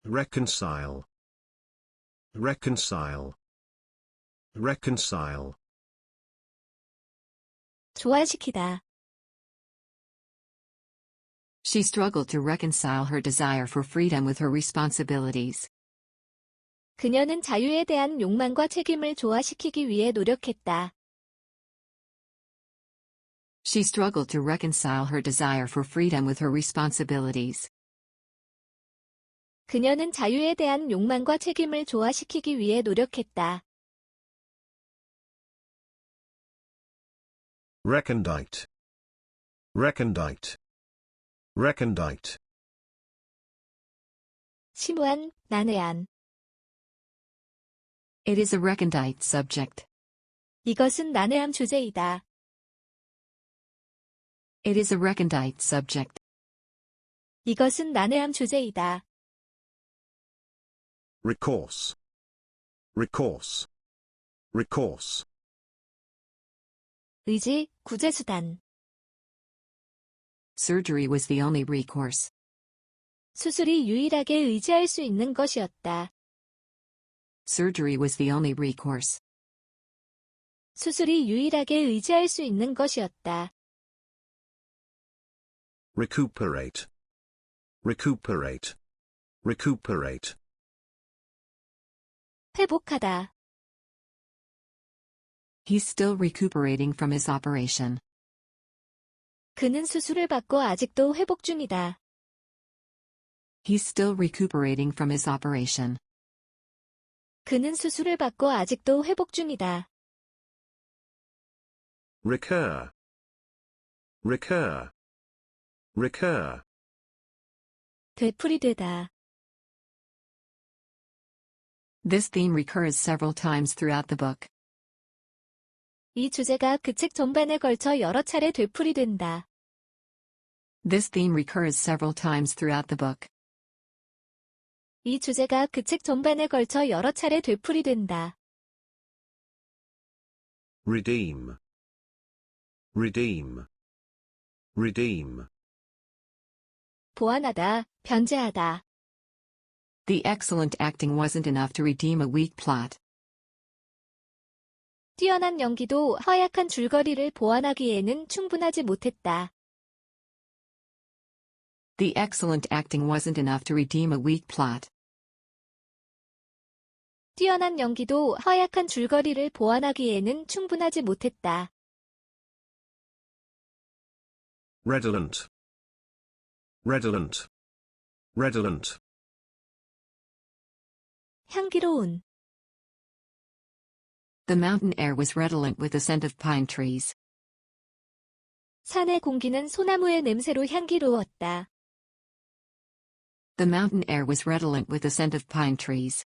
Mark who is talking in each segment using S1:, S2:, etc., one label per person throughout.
S1: reconcile, reconcile, reconcile,
S2: 조화시키다.
S3: She struggled to reconcile her desire for freedom with her responsibilities.
S2: 그녀는 자유에 대한 욕망과 책임을 조화시키기 위해 노력했다.
S3: She struggled to reconcile her desire for freedom with her responsibilities.
S2: 그녀는 자유에 대한 욕망과 책임을 조화시키기 위해 노력했다.
S1: recondite, recondite, recondite,
S2: 심오한, 난해한.
S3: It is a recondite subject.
S2: 이것은 난해함 주제이다.
S3: It is a recondite subject.
S2: 이것은 난해함 주제이다.
S1: recourse, recourse, recourse,
S2: 의지, 구제수단.
S3: Surgery was the only recourse.
S2: 수술이 유일하게 의지할 수 있는 것이었다.
S3: Surgery was the only recourse.
S2: 수술이 유일하게 의지할 수 있는 것이었다.
S1: recuperate, recuperate, recuperate,
S2: 회복하다.
S3: He's still recuperating from his operation.
S2: 그는 수술을 받고 아직도 회복 중이다.
S3: He's still recuperating from his operation.
S2: 그는 수술을 받고 아직도 회복 중이다.
S1: recur, recur, recur,
S2: 되풀이되다.
S3: This theme recurs several times throughout the book.
S2: 이 주제가 그 책 전반에 걸쳐 여러 차례 되풀이된다.
S3: This theme recurs several times throughout the book.
S2: 이 주제가 그 책 전반에 걸쳐 여러 차례 되풀이된다.
S1: redeem, redeem, redeem,
S2: 보완하다, 변제하다.
S3: The excellent acting wasn't enough to redeem a weak plot.
S2: 뛰어난 연기도 허약한 줄거리를 보완하기에는 충분하지 못했다.
S3: The excellent acting wasn't enough to redeem a weak plot.
S2: 뛰어난 연기도 허약한 줄거리를 보완하기에는 충분하지 못했다.
S1: redolent, redolent, redolent,
S2: 향기로운.
S3: The mountain air was redolent with the scent of pine trees.
S2: 산의 공기는 소나무의 냄새로 향기로웠다.
S3: The mountain air was redolent with the scent of pine trees.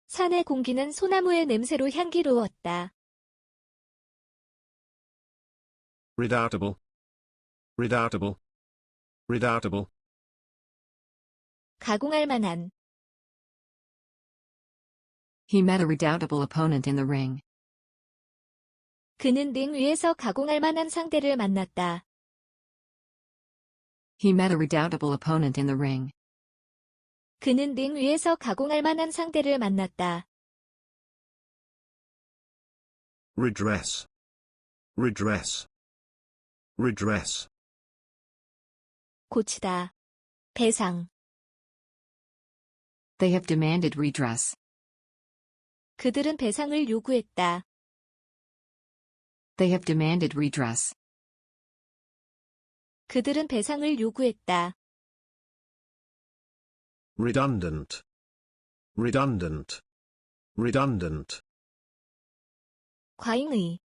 S2: 산의 공기는 소나무의 냄새로 향기로웠다.
S1: redoubtable, redoubtable, redoubtable,
S2: 가공할 만한.
S3: He met a redoubtable opponent in the ring.
S2: 그는 링 위에서 가공할 만한 상대를 만났다.
S3: He met a redoubtable opponent in the ring.
S2: 그는 링 위에서 가공할 만한 상대를 만났다.
S1: redress, redress, redress,
S2: 고치다. 배상.
S3: They have demanded redress.
S2: 그들은 배상을 요구했다.
S3: They have demanded redress.
S2: 그들은 배상을 요구했다.
S1: redundant, redundant, redundant,
S2: 과잉의.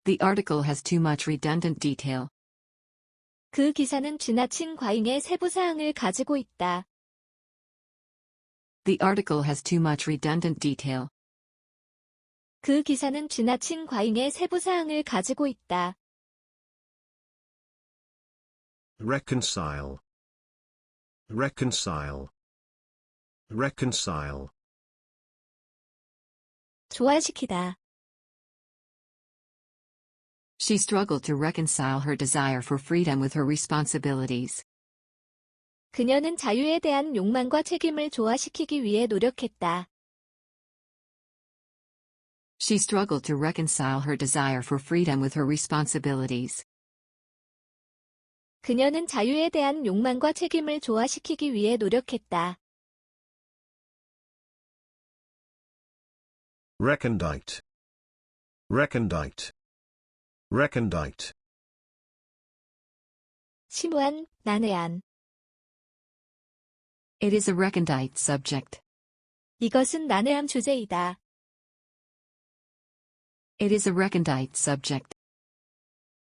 S3: The article has too much redundant detail.
S2: 그 기사는 지나친 과잉의 세부 사항을 가지고 있다.
S3: The article has too much redundant detail.
S2: 그 기사는 지나친 과잉의 세부 사항을 가지고 있다.
S1: reconcile, reconcile, reconcile,
S2: 조화시키다.
S3: She struggled to reconcile her desire for freedom with her responsibilities.
S2: 그녀는 자유에 대한 욕망과 책임을 조화시키기 위해 노력했다.
S3: She struggled to reconcile her desire for freedom with her responsibilities.
S2: 그녀는 자유에 대한 욕망과 책임을 조화시키기 위해 노력했다.
S1: recondite, recondite, recondite,
S2: 심오한, 난해한.
S3: It is a recondite subject.
S2: 이것은 난해함 주제이다.
S3: It is a recondite subject.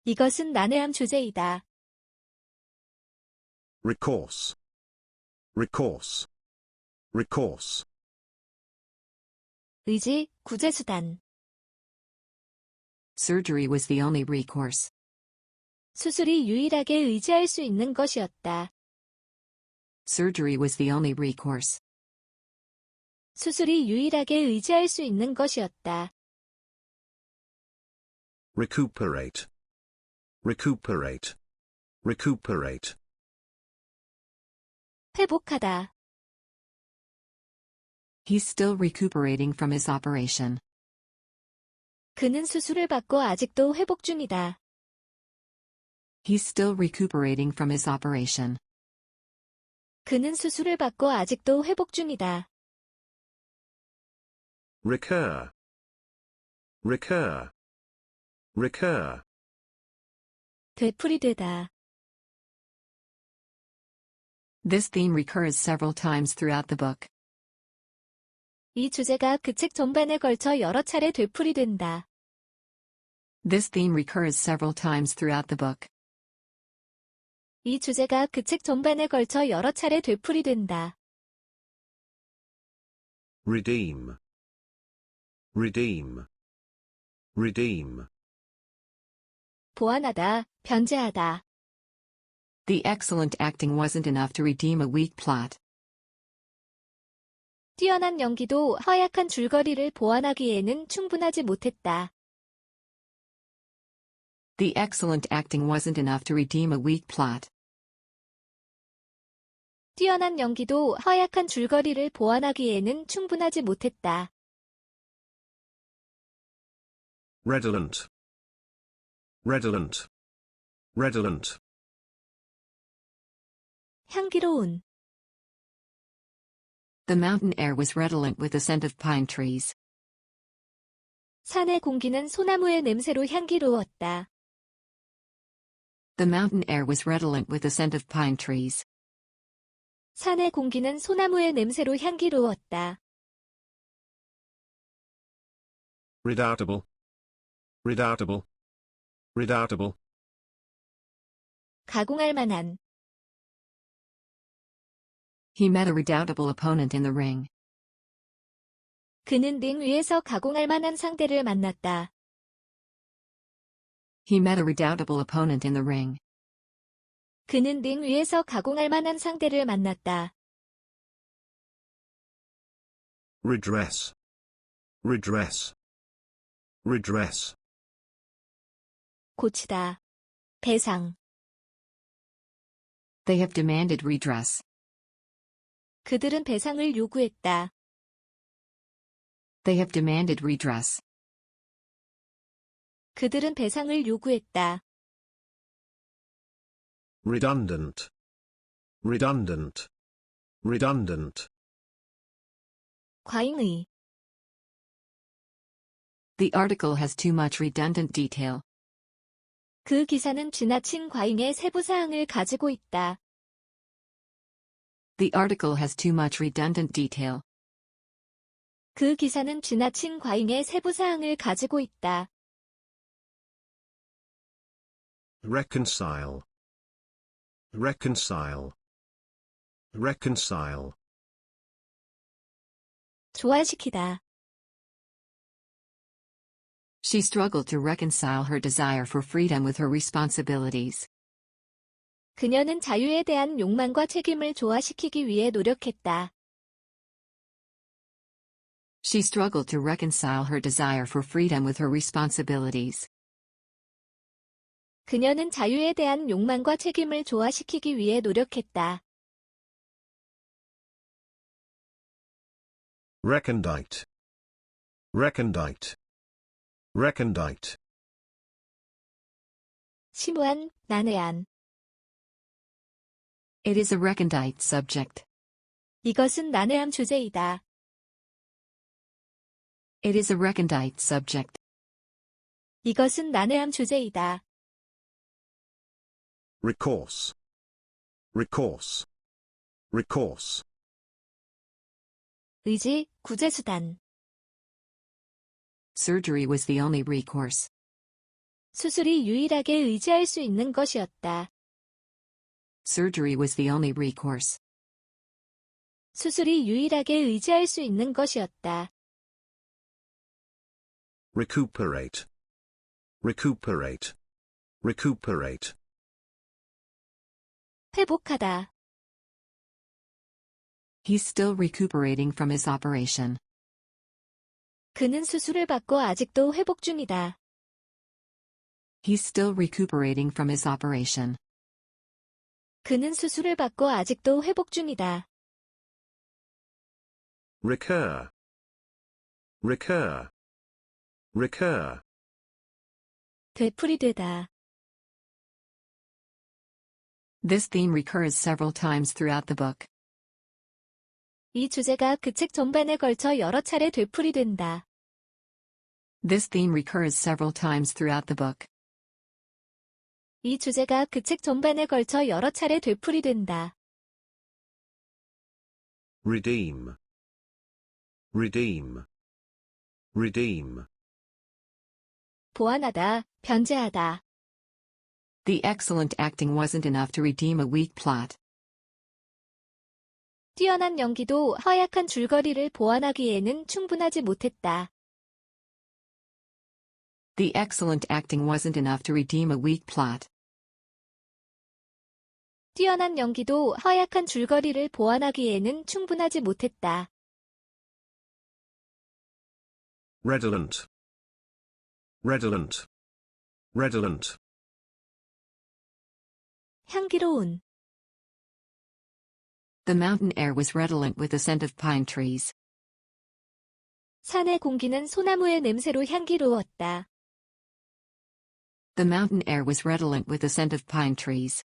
S2: 이것은 난해함 주제이다.
S1: recourse, recourse, recourse,
S2: 의지, 구제수단.
S3: Surgery was the only recourse.
S2: 수술이 유일하게 의지할 수 있는 것이었다.
S3: Surgery was the only recourse.
S2: 수술이 유일하게 의지할 수 있는 것이었다.
S1: recuperate, recuperate, recuperate,
S2: 회복하다.
S3: He's still recuperating from his operation.
S2: 그는 수술을 받고 아직도 회복 중이다.
S3: He's still recuperating from his operation.
S2: 그는 수술을 받고 아직도 회복 중이다.
S1: recur, recur, recur,
S2: 되풀이되다.
S3: This theme recurs several times throughout the book.
S2: 이 주제가 그 책 전반에 걸쳐 여러 차례 되풀이된다.
S3: This theme recurs several times throughout the book.
S2: 이 주제가 그 책 전반에 걸쳐 여러 차례 되풀이된다.
S1: redeem, redeem, redeem,
S2: 보완하다, 변제하다.
S3: The excellent acting wasn't enough to redeem a weak plot.
S2: 뛰어난 연기도 허약한 줄거리를 보완하기에는 충분하지 못했다.
S3: The excellent acting wasn't enough to redeem a weak plot.
S2: 뛰어난 연기도 허약한 줄거리를 보완하기에는 충분하지 못했다.
S1: redolent, redolent, redolent,
S2: 향기로운.
S3: The mountain air was redolent with the scent of pine trees.
S2: 산의 공기는 소나무의 냄새로 향기로웠다.
S3: The mountain air was redolent with the scent of pine trees.
S2: 산의 공기는 소나무의 냄새로 향기로웠다.
S1: redoubtable, redoubtable, redoubtable,
S2: 가공할 만한.
S3: He met a redoubtable opponent in the ring.
S2: 그는 링 위에서 가공할 만한 상대를 만났다.
S3: He met a redoubtable opponent in the ring.
S2: 그는 링 위에서 가공할 만한 상대를 만났다.
S1: redress, redress, redress,
S2: 고치다. 배상.
S3: They have demanded redress.
S2: 그들은 배상을 요구했다.
S3: They have demanded redress.
S2: 그들은 배상을 요구했다.
S1: redundant, redundant, redundant,
S2: 과잉의.
S3: The article has too much redundant detail.
S2: 그 기사는 지나친 과잉의 세부사항을 가지고 있다.
S3: The article has too much redundant detail.
S2: 그 기사는 지나친 과잉의 세부사항을 가지고 있다.
S1: reconcile, reconcile, reconcile,
S2: 조화시키다.
S3: She struggled to reconcile her desire for freedom with her responsibilities.
S2: 그녀는 자유에 대한 욕망과 책임을 조화시키기 위해 노력했다.
S3: She struggled to reconcile her desire for freedom with her responsibilities.
S2: 그녀는 자유에 대한 욕망과 책임을 조화시키기 위해 노력했다.
S1: recondite, recondite, recondite,
S2: 심오한, 난해한.
S3: It is a recondite subject.
S2: 이것은 난해함 주제이다.
S3: It is a recondite subject.
S2: 이것은 난해함 주제이다.
S1: recourse, recourse, recourse,
S2: 의지, 구제수단.
S3: Surgery was the only recourse.
S2: 수술이 유일하게 의지할 수 있는 것이었다.
S3: Surgery was the only recourse.
S2: 수술이 유일하게 의지할 수 있는 것이었다.
S1: recuperate, recuperate, recuperate,
S2: 회복하다.
S3: He's still recuperating from his operation.
S2: 그는 수술을 받고 아직도 회복 중이다.
S3: He's still recuperating from his operation.
S2: 그는 수술을 받고 아직도 회복 중이다.
S1: recur, recur, recur,
S2: 되풀이되다.
S3: This theme recurs several times throughout the book.
S2: 이 주제가 그 책 전반에 걸쳐 여러 차례 되풀이된다.
S3: This theme recurs several times throughout the book.
S2: 이 주제가 그 책 전반에 걸쳐 여러 차례 되풀이된다.
S1: redeem, redeem, redeem,
S2: 보완하다, 변제하다.
S3: The excellent acting wasn't enough to redeem a weak plot.
S2: 뛰어난 연기도 허약한 줄거리를 보완하기에는 충분하지 못했다.
S3: The excellent acting wasn't enough to redeem a weak plot.
S2: 뛰어난 연기도 허약한 줄거리를 보완하기에는 충분하지 못했다.
S1: redolent, redolent, redolent,
S2: 향기로운.
S3: The mountain air was redolent with the scent of pine trees.
S2: 산의 공기는 소나무의 냄새로 향기로웠다.
S3: The mountain air was redolent with the scent of pine trees.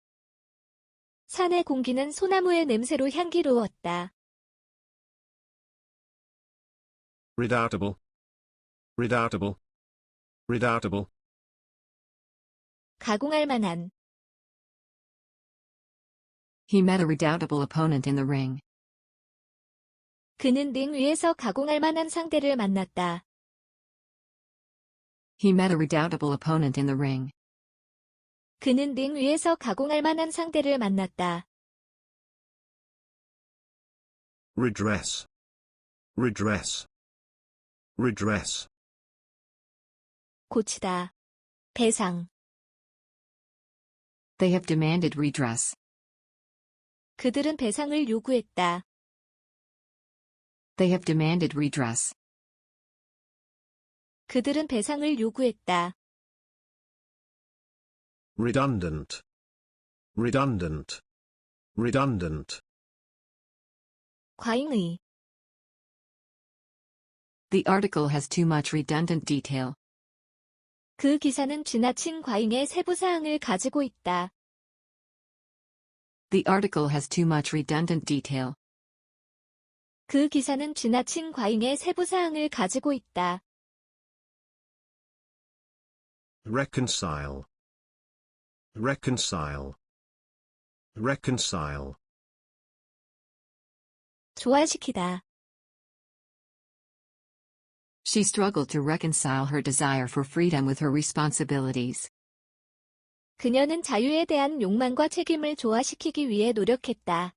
S2: 산의 공기는 소나무의 냄새로 향기로웠다.
S1: redoubtable, redoubtable, redoubtable,
S2: 가공할 만한.
S3: He met a redoubtable opponent in the ring.
S2: 그는 링 위에서 가공할 만한 상대를 만났다.
S3: He met a redoubtable opponent in the ring.
S2: 그는 링 위에서 가공할 만한 상대를 만났다.
S1: redress, redress, redress,
S2: 고치다. 배상.
S3: They have demanded redress.
S2: 그들은 배상을 요구했다.
S3: They have demanded redress.
S2: 그들은 배상을 요구했다.
S1: redundant, redundant, redundant,
S2: 과잉의.
S3: The article has too much redundant detail.
S2: 그 기사는 지나친 과잉의 세부 사항을 가지고 있다.
S3: The article has too much redundant detail.
S2: 그 기사는 지나친 과잉의 세부 사항을 가지고 있다.
S1: reconcile, reconcile, reconcile,
S2: 조화시키다.
S3: She struggled to reconcile her desire for freedom with her responsibilities.
S2: 그녀는 자유에 대한 욕망과 책임을 조화시키기 위해 노력했다.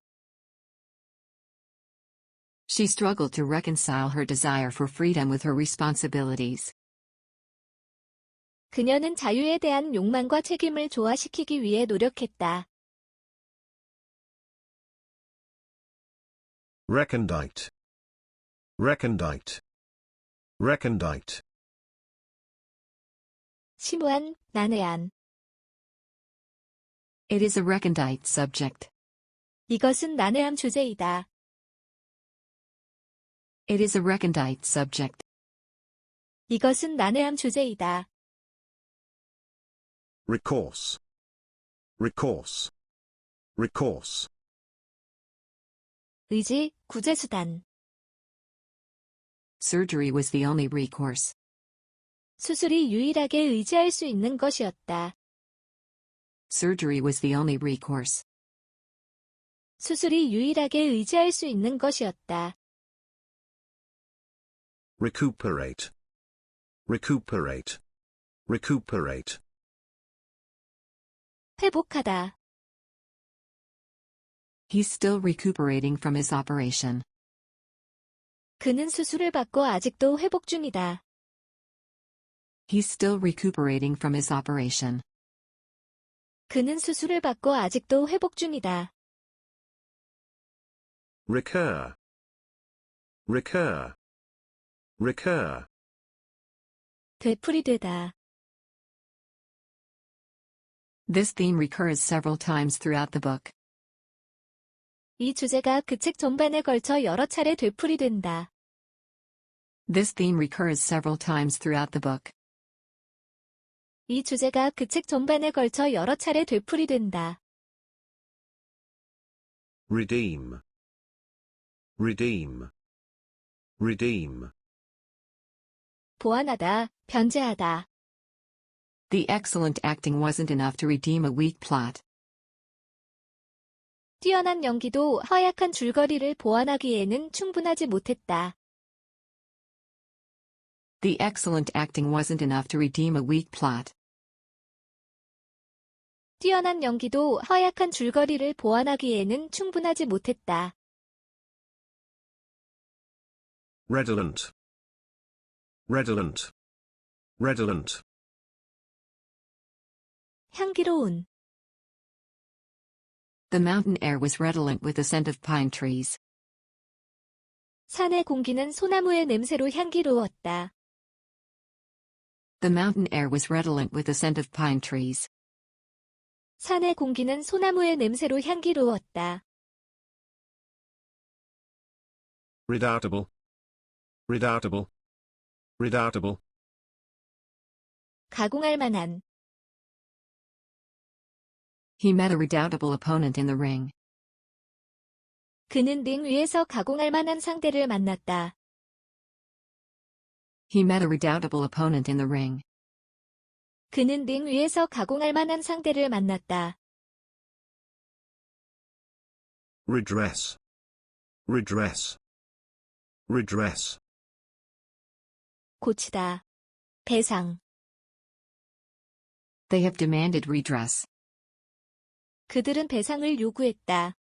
S3: She struggled to reconcile her desire for freedom with her responsibilities.
S2: 그녀는 자유에 대한 욕망과 책임을 조화시키기 위해 노력했다.
S1: recondite, recondite, recondite,
S2: 심오한, 난해한.
S3: It is a recondite subject.
S2: 이것은 난해함 주제이다.
S3: It is a recondite subject.
S2: 이것은 난해함 주제이다.
S1: recourse, recourse, recourse,
S2: 의지, 구제수단.
S3: Surgery was the only recourse.
S2: 수술이 유일하게 의지할 수 있는 것이었다.
S3: Surgery was the only recourse.
S2: 수술이 유일하게 의지할 수 있는 것이었다.
S1: recuperate, recuperate, recuperate,
S2: 회복하다.
S3: He's still recuperating from his operation.
S2: 그는 수술을 받고 아직도 회복 중이다.
S3: He's still recuperating from his operation.
S2: 그는 수술을 받고 아직도 회복 중이다.
S1: recur, recur, recur,
S2: 되풀이되다.
S3: This theme recurs several times throughout the book.
S2: 이 주제가 그 책 전반에 걸쳐 여러 차례 되풀이된다.
S3: This theme recurs several times throughout the book.
S2: 이 주제가 그 책 전반에 걸쳐 여러 차례 되풀이된다.
S1: redeem, redeem, redeem,
S2: 보완하다, 변제하다.
S3: The excellent acting wasn't enough to redeem a weak plot.
S2: 뛰어난 연기도 허약한 줄거리를 보완하기에는 충분하지 못했다.
S3: The excellent acting wasn't enough to redeem a weak plot.
S2: 뛰어난 연기도 허약한 줄거리를 보완하기에는 충분하지 못했다.
S1: redolent, redolent, redolent,
S2: 향기로운.
S3: The mountain air was redolent with the scent of pine trees.
S2: 산의 공기는 소나무의 냄새로 향기로웠다.
S3: The mountain air was redolent with the scent of pine trees.
S2: 산의 공기는 소나무의 냄새로 향기로웠다.
S1: redoubtable, redoubtable, redoubtable,
S2: 가공할 만한.
S3: He met a redoubtable opponent in the ring.
S2: 그는 링 위에서 가공할 만한 상대를 만났다.
S3: He met a redoubtable opponent in the ring.
S2: 그는 링 위에서 가공할 만한 상대를 만났다.
S1: redress, redress, redress,
S2: 고치다. 배상.
S3: They have demanded redress.
S2: 그들은 배상을 요구했다.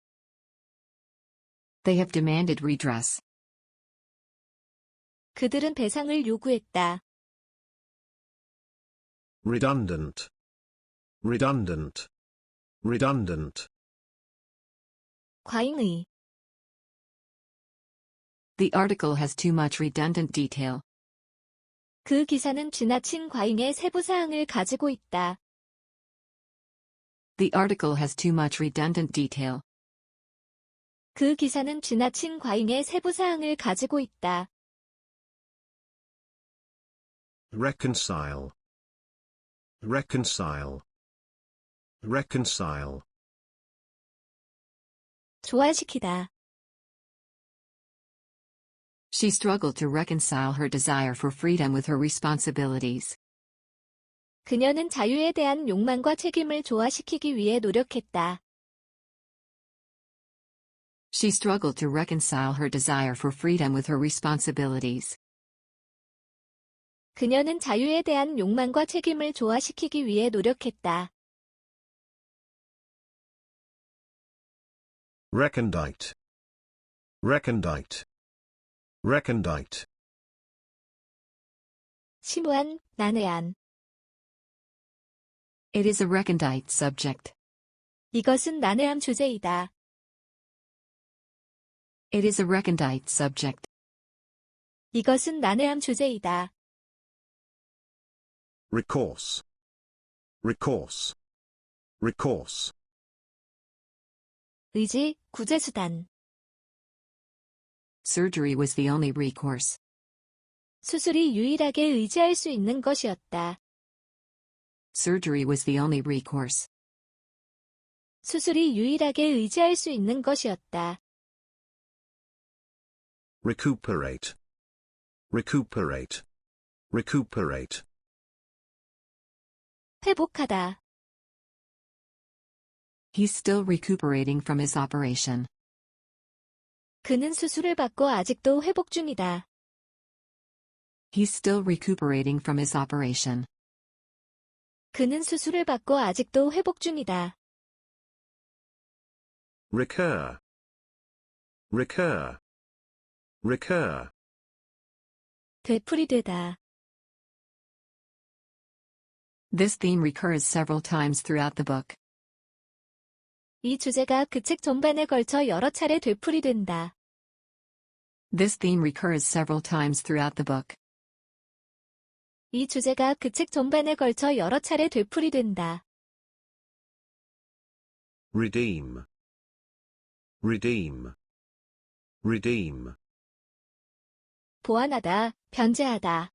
S3: They have demanded redress.
S2: 그들은 배상을 요구했다.
S1: redundant, redundant, redundant,
S2: 과잉의.
S3: The article has too much redundant detail.
S2: 그 기사는 지나친 과잉의 세부 사항을 가지고 있다.
S3: The article has too much redundant detail.
S2: 그 기사는 지나친 과잉의 세부 사항을 가지고 있다.
S1: reconcile, reconcile, reconcile,
S2: 조화시키다.
S3: She struggled to reconcile her desire for freedom with her responsibilities.
S2: 그녀는 자유에 대한 욕망과 책임을 조화시키기 위해 노력했다.
S3: She struggled to reconcile her desire for freedom with her responsibilities.
S2: 그녀는 자유에 대한 욕망과 책임을 조화시키기 위해 노력했다.
S1: recondite, recondite, recondite,
S2: 심오한, 난해한.
S3: It is a recondite subject.
S2: 이것은 난해함 주제이다.
S3: It is a recondite subject.
S2: 이것은 난해함 주제이다.
S1: recourse, recourse, recourse,
S2: 의지, 구제수단.
S3: Surgery was the only recourse.
S2: 수술이 유일하게 의지할 수 있는 것이었다.
S3: Surgery was the only recourse.
S2: 수술이 유일하게 의지할 수 있는 것이었다.
S1: recuperate, recuperate, recuperate,
S2: 회복하다.
S3: He's still recuperating from his operation.
S2: 그는 수술을 받고 아직도 회복 중이다.
S3: He's still recuperating from his operation.
S2: 그는 수술을 받고 아직도 회복 중이다.
S1: recur, recur, recur,
S2: 되풀이되다.
S3: This theme recurs several times throughout the book.
S2: 이 주제가 그 책 전반에 걸쳐 여러 차례 되풀이된다.
S3: This theme recurs several times throughout the book.
S2: 이 주제가 그 책 전반에 걸쳐 여러 차례 되풀이된다.
S1: redeem, redeem, redeem,
S2: 보완하다, 변제하다.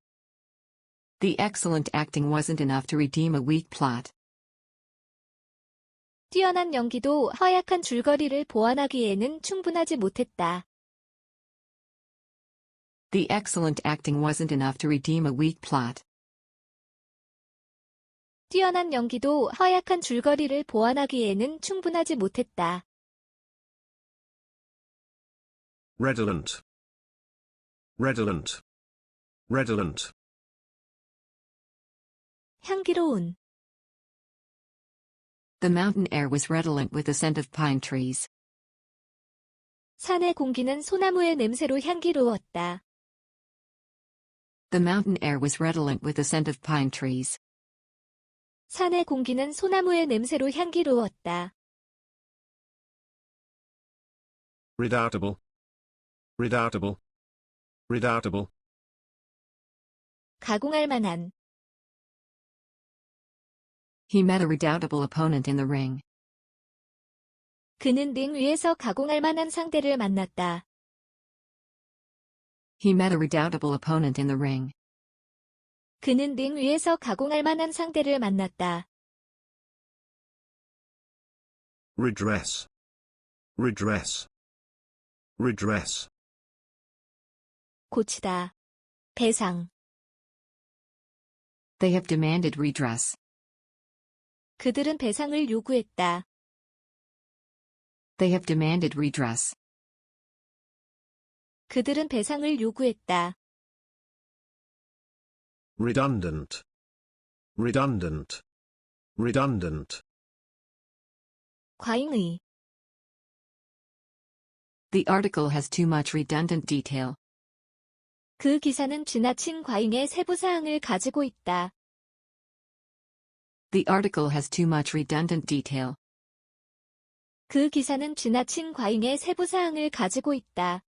S3: The excellent acting wasn't enough to redeem a weak plot.
S2: 뛰어난 연기도 허약한 줄거리를 보완하기에는 충분하지 못했다.
S3: The excellent acting wasn't enough to redeem a weak plot.
S2: 뛰어난 연기도 허약한 줄거리를 보완하기에는 충분하지 못했다.
S1: redolent, redolent, redolent,
S2: 향기로운.
S3: The mountain air was redolent with the scent of pine trees.
S2: 산의 공기는 소나무의 냄새로 향기로웠다.
S3: The mountain air was redolent with the scent of pine trees.
S2: 산의 공기는 소나무의 냄새로 향기로웠다.
S1: redoubtable, redoubtable, redoubtable,
S2: 가공할 만한.
S3: He met a redoubtable opponent in the ring.
S2: 그는 링 위에서 가공할 만한 상대를 만났다.
S3: He met a redoubtable opponent in the ring.
S2: 그는 링 위에서 가공할 만한 상대를 만났다.
S1: redress, redress, redress,
S2: 고치다. 배상.
S3: They have demanded redress.
S2: 그들은 배상을 요구했다.
S3: They have demanded redress.
S2: 그들은 배상을 요구했다.
S1: redundant, redundant, redundant,
S2: 과잉의.
S3: The article has too much redundant detail.
S2: 그 기사는 지나친 과잉의 세부 사항을 가지고 있다.
S3: The article has too much redundant detail.
S2: 그 기사는 지나친 과잉의 세부 사항을 가지고 있다.